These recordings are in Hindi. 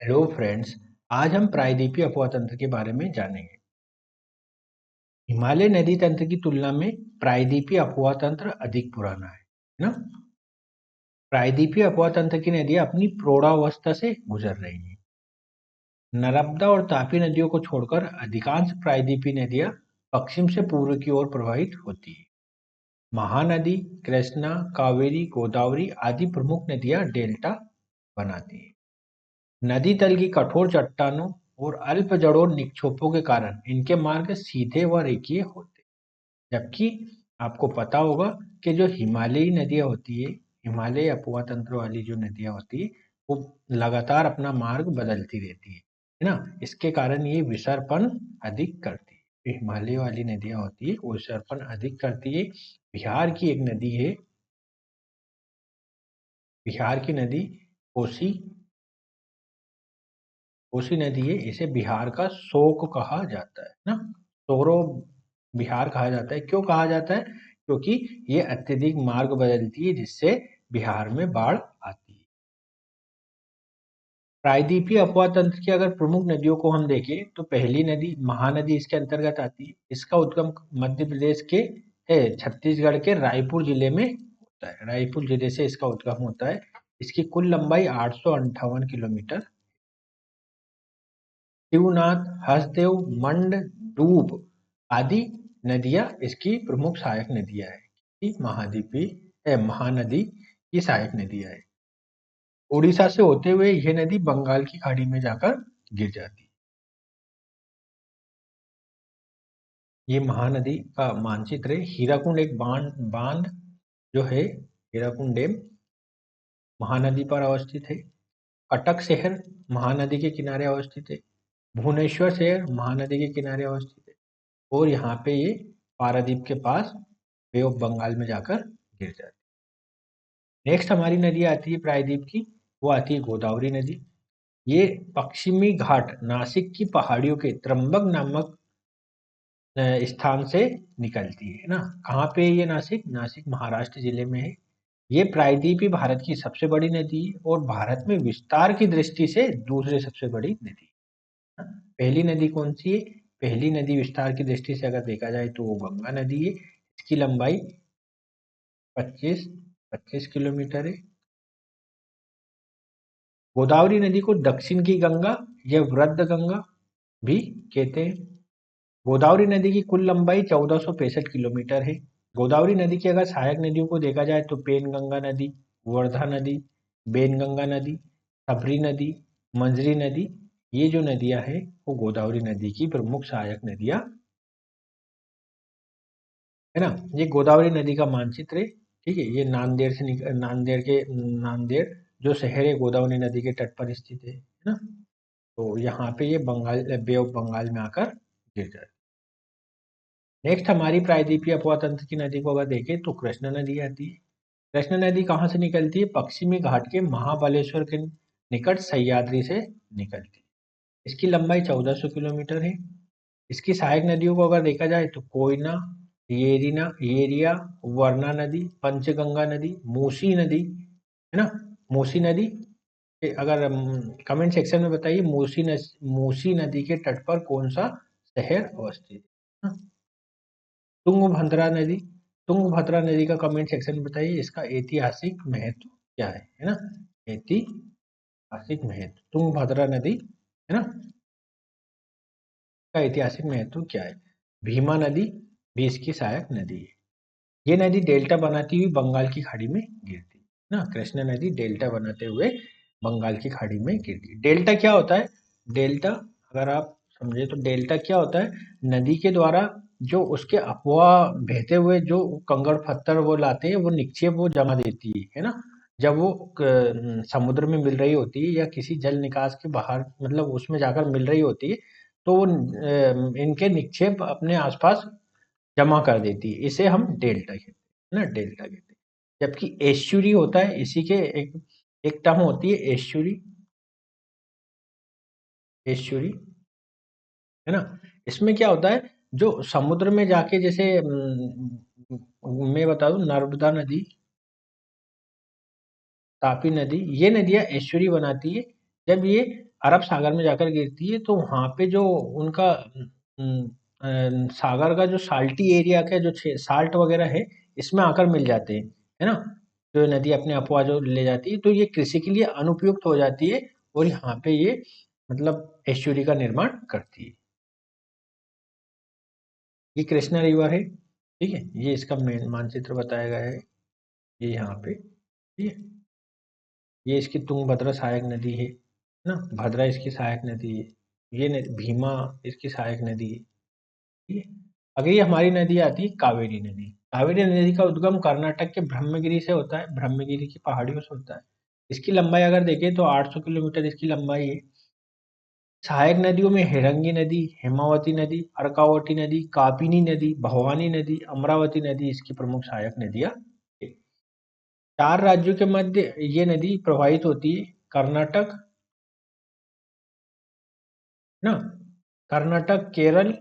Hello friends. आज हम प्रायद्वीपीय अपवाह तंत्र के बारे में जानेंगे। हिमालय नदी तंत्र की तुलना में प्रायद्वीपीय अपवाह तंत्र अधिक पुराना है ना। प्रायद्वीपीय अपवाह तंत्र की नदियां अपनी प्रौढ़ावस्था से गुजर रही हैं। नर्मदा और तापी नदियों को छोड़कर अधिकांश प्रायद्वीपीय नदियां पश्चिम से पूर्व की ओर प्रवाहित होती है। महानदी, कृष्णा, कावेरी, गोदावरी आदि प्रमुख नदियां डेल्टा बनाती हैं। नदी तल की कठोर चट्टानों और अल्प जड़ों निक्षेपों के कारण इनके मार्ग सीधे व रेखीय होते हैं। जबकि आपको पता होगा कि जो हिमालयी नदियां होती है, हिमालय अपवाह तंत्र वाली जो नदियां होती है, वो लगातार अपना मार्ग बदलती रहती है ना। इसके कारण ये विसर्पण अधिक करती है। जो हिमालय वाली नदियां होती है वो विसर्पण अधिक करती है। बिहार की एक नदी है, बिहार की नदी कोसी कोसी नदी है। इसे बिहार का शोक कहा जाता है ना। सोरो बिहार कहा जाता है। क्यों कहा जाता है? क्योंकि ये अत्यधिक मार्ग बदलती है, जिससे बिहार में बाढ़ आती है। प्रायद्वीपीय अपवाह तंत्र की अगर प्रमुख नदियों को हम देखें तो पहली नदी महानदी इसके अंतर्गत आती है। इसका उद्गम मध्य प्रदेश के छत्तीसगढ़ के रायपुर जिले में होता है। रायपुर जिले से इसका उद्गम होता है। इसकी कुल लंबाई 858 किलोमीटर। शिवनाथ, हसदेव, मंड, डूब आदि नदियां इसकी प्रमुख सहायक नदियां हैं। महानदी की सहायक नदियां है। उड़ीसा से होते हुए यह नदी बंगाल की खाड़ी में जाकर गिर जाती है। ये महानदी का मानचित्र है। हीराकुंड एक बांध जो है, हीराकुंड डैम महानदी पर अवस्थित है। कटक शहर महानदी के किनारे अवस्थित है। भुवनेश्वर शहर महानदी के किनारे अवस्थित है। और यहाँ पे ये पारादीप के पास बे ऑफ बंगाल में जाकर गिर जाती है। नेक्स्ट हमारी नदी आती है प्रायद्वीप की, वो आती है गोदावरी नदी। ये पश्चिमी घाट नासिक की पहाड़ियों के त्र्यंबक नामक स्थान से निकलती है ना। कहाँ पे है ये? नासिक नासिक महाराष्ट्र जिले में है। ये प्रायद्वीपीय भारत की सबसे बड़ी नदी है और भारत में विस्तार की दृष्टि से दूसरी सबसे बड़ी नदी है। पहली नदी कौन सी है? पहली नदी विस्तार की दृष्टि से अगर देखा जाए तो वो गंगा नदी है। इसकी लंबाई 25 25 किलोमीटर है। गोदावरी नदी को दक्षिण की गंगा या वृद्ध गंगा भी कहते हैं। गोदावरी नदी की कुल लंबाई 1465 किलोमीटर है। गोदावरी नदी की अगर सहायक नदियों को देखा जाए तो पेनगंगा नदी, वर्धा नदी, बेनगंगा नदी, सबरी नदी, मंजरी नदी, ये जो नदियां हैं वो गोदावरी नदी की प्रमुख सहायक नदियां है ना। ये गोदावरी नदी का मानचित्र है। ठीक है, ये नांदेड़ जो शहर है गोदावरी नदी के तट पर स्थित है ना। तो यहाँ पे ये बंगाल बे ऑफ बंगाल में आकर गिर जाती है। नेक्स्ट हमारी प्रायद्वीपीय अपवाह तंत्र की नदी को अगर देखें तो कृष्णा नदी आती है। कृष्णा नदी कहाँ से निकलती है? पश्चिमी घाट के महाबलेश्वर के निकट सह्याद्री से निकलती है। इसकी लंबाई 1400 किलोमीटर है। इसकी सहायक नदियों को अगर देखा जाए तो कोयना, येरिया, वर्ना नदी, पंचगंगा नदी, मूसी नदी है ना। मूसी नदी अगर कमेंट सेक्शन में बताइए मूसी नदी के तट पर कौन सा शहर अवस्थित है ना? तुंगभद्रा नदी, तुंगभद्रा नदी का कमेंट सेक्शन में बताइए इसका ऐतिहासिक महत्व क्या है ना। ऐतिहासिक महत्व तुंगभद्रा नदी है ना, का ऐतिहासिक महत्व क्या है? भीमा नदी भी इसकी सहायक नदी है। ये नदी डेल्टा बनाती हुई बंगाल की खाड़ी में गिरती है ना। कृष्णा नदी डेल्टा बनाते हुए बंगाल की खाड़ी में गिरती है। डेल्टा क्या होता है? डेल्टा अगर आप समझे तो डेल्टा क्या होता है? नदी के द्वारा जो उसके अफवाह बहते हुए जो कंकड़ पत्थर वो लाते हैं, वो निक्षेप वो जमा देती है ना। जब वो समुद्र में मिल रही होती है या किसी जल निकास के बाहर मतलब उसमें जाकर मिल रही होती है, तो वो इनके निक्षेप अपने आसपास जमा कर देती है। इसे हम डेल्टा कहते हैं ना, डेल्टा कहते हैं। जबकि एस्चुरी होता है, इसी के एक टर्म होती है एस्चुरी, एस्चुरी है ना। इसमें क्या होता है? जो समुद्र में जाके जैसे मैं बता दूं, नर्मदा नदी, तापी नदी, ये नदियां एस्चुरी बनाती है जब ये अरब सागर में जाकर गिरती है, तो वहाँ पे जो उनका सागर का जो साल्टी एरिया का जो साल्ट वगैरह है, इसमें आकर मिल जाते हैं, है ना? जो नदी अपने अफवाह जो ले जाती है, तो ये कृषि के लिए अनुपयुक्त हो जाती है और यहाँ पे ये मतलब एस्चुरी का निर्माण करती है। ये कृष्णा रिवर है, ठीक है? ये इसका मानचित्र बताया गया है, ये यहाँ पे, ठीक है? ये इसकी तुंगभद्रा सहायक नदी है ना? भद्रा इसकी सहायक नदी है। ये भीमा इसकी सहायक नदी है, ठीक है? अगर ये हमारी नदी आती है कावेरी नदी। कावेरी नदी का उद्गम कर्नाटक के ब्रह्मगिरी से होता है, ब्रह्मगिरी की पहाड़ियों से होता है। इसकी लंबाई अगर देखें तो 800 किलोमीटर इसकी लंबाई है। सहायक नदियों में हिरंगी नदी, हेमावती नदी, अर्कावती नदी, कापिनी नदी, भवानी नदी, अमरावती नदी इसकी प्रमुख सहायक नदियां है। 4 राज्यों के मध्य ये नदी प्रवाहित होती है। कर्नाटक, ना, कर्नाटक, केरल,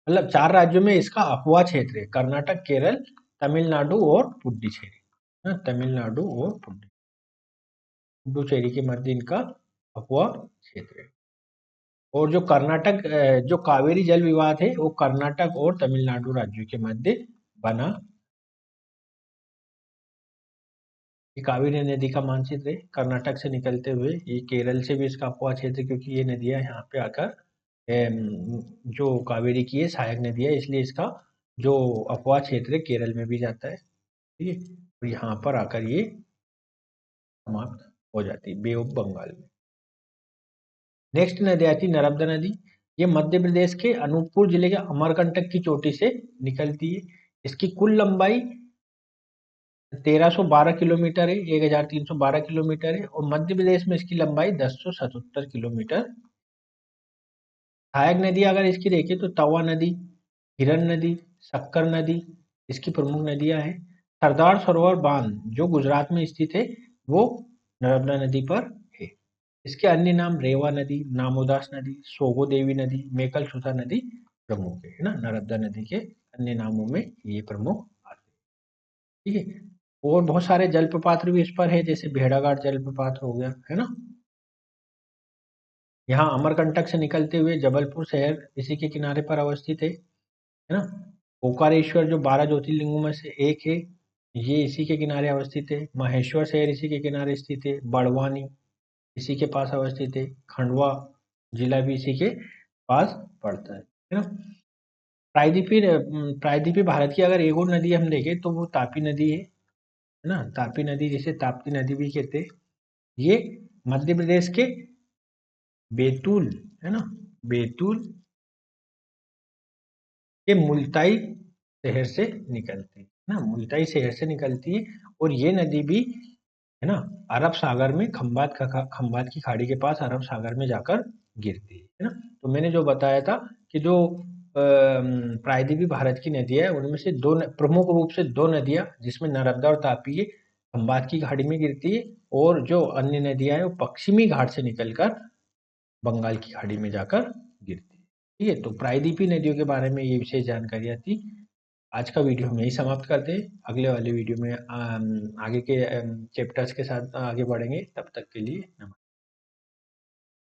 मतलब 4 राज्यों में इसका अफवाह क्षेत्र है। कर्नाटक, केरल, तमिलनाडु और पुडुचेरी, ना, तमिलनाडु और पुडुचेरी के मध्य इनका अफवाह क्षेत्र है। और जो कर्नाटक जो कावेरी जल विवाद है, वो कर्नाटक और तमिलनाडु राज्यों के मध्य बना। ये कावेरी नदी का मानचित्र है, कर्नाटक से निकलते हुए ये केरल से भी इसका अफवाह क्षेत्र, क्योंकि ये नदियां यहाँ पे आकर जो कावेरी की है सहायक नदी है, इसलिए इसका जो अफवाह क्षेत्र है केरल में भी जाता है, ठीक है? और यहाँ पर आकर ये समाप्त हो जाती है बे ऑफ बंगाल में। नेक्स्ट नदी आती है नर्मदा नदी। ये मध्य प्रदेश के अनूपपुर जिले के अमरकंटक की चोटी से निकलती है। इसकी कुल लंबाई 1312 किलोमीटर है, 1312 किलोमीटर है, और मध्य प्रदेश में इसकी लंबाई 1077 किलोमीटर। सहायक नदी अगर इसकी देखें तो तवा नदी, हिरन नदी, शक्कर नदी इसकी प्रमुख नदियां हैं। सरदार सरोवर बांध जो गुजरात में स्थित है, वो नर्मदा नदी पर है। इसके अन्य नाम रेवा नदी, नामोदास नदी, सोगो देवी नदी, मेकल सुधा नदी प्रमुख है ना? नर्मदा नदी के अन्य नामों में ये प्रमुख आते हैं, ठीक है? और बहुत सारे जलप्रपात भी इस पर है, जैसे भेड़ाघाट जलप्रपात हो गया, है ना? यहाँ अमरकंटक से निकलते हुए जबलपुर शहर इसी के किनारे पर अवस्थित है ना? ओंकारेश्वर जो 12 ज्योतिर्लिंगों में से एक है, ये इसी के किनारे अवस्थित है। महेश्वर शहर इसी के किनारे स्थित है। बड़वानी इसी के पास अवस्थित है। खंडवा जिला भी इसी के पास पड़ता है ना? प्रायद्वीपीय भारत की अगर एक और नदी हम देखें तो वो तापी नदी है ना? तापी नदी, जिसे ताप्ती नदी भी कहते हैं, ये मध्य प्रदेश के बैतूल, है ना, बैतूल के मुल्ताई शहर से निकलती है ना? मुल्ताई शहर से निकलती है, और ये नदी भी, है ना, अरब सागर में खंबात की खाड़ी के पास अरब सागर में जाकर गिरती है ना? तो मैंने जो बताया था कि जो प्रायद्वीपीय भारत की नदियां है, उनमें से प्रमुख रूप से दो नदियां, जिसमें नर्मदा और तापी है, खंबात की खाड़ी में गिरती है, और जो अन्य नदियां है वो पश्चिमी घाट से निकलकर बंगाल की खाड़ी में जाकर गिरती है, ठीक है? तो प्रायद्वीपीय नदियों के बारे में ये विशेष जानकारियां थी। आज का वीडियो हम यही समाप्त करते हैं। अगले वाले वीडियो में आगे के चैप्टर्स के साथ आगे बढ़ेंगे। तब तक के लिए नमस्कार।